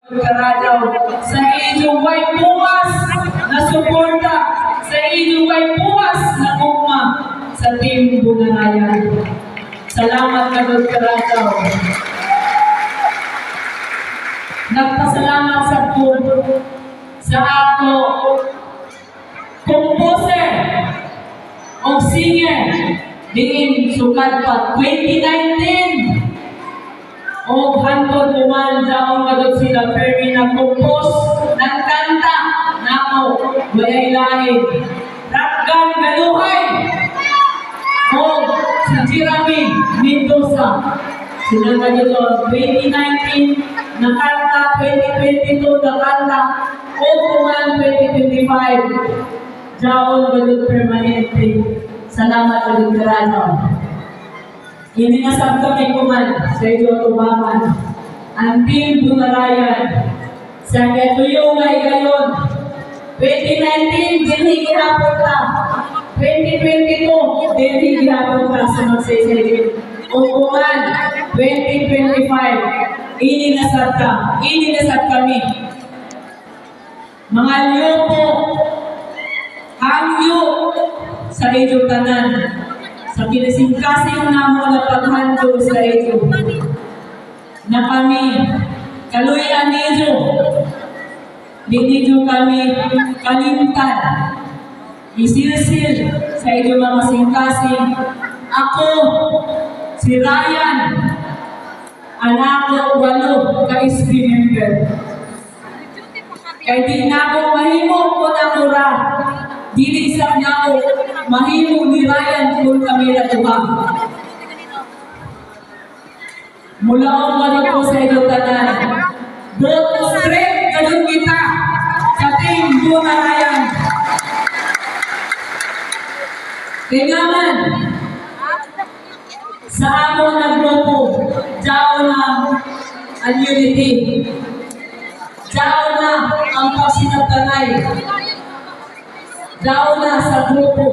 Karadaw sa inyong way buwas na suporta, sa inyong way buwas na ugma sa Team Bunarayan. Salamat ka Dr. Karadaw. Nagpasalamat sa sa ako composer o singer din sukat pa 2019 o hantod naman daon kadot sila pero nag-compose ng kanta nako walay lain Rakgan Galuhay o si Jeremy Mendoza sila na dito 2019 na kanta 2022 na kanta o kuman 2025 daon kadot permanente. Salamat kadot karano. Ini nga sabta kay kuman sa iyo tubangan ang Team Bunarayan sa katuyo nga igayon 2019 dinhi gihapon ta 2022 dinhi gihapon ta sa magsaysay o kuman 2025 ini nga sabta kami mga liyo hangyo sa iyo tanan sa pinasingkasing namo na paghandog sa iyo na kami kaluyan niyo dito kami kalimtan isilsil sa iyo mga singkasing ako si Ryan anak ko 8 ka-SB member kaya di na ako mahimo ko na mura dili sa niya ako mahimo ni Ryan kung kami natuhang. Mula ang mga po sa iyo tanan. Both straight ganun kita sa Team Bunarayan. Tingaman sa amon na grupo diyaw na ang unity. Diyaw na ang pasinagtanay. Daw na sa grupo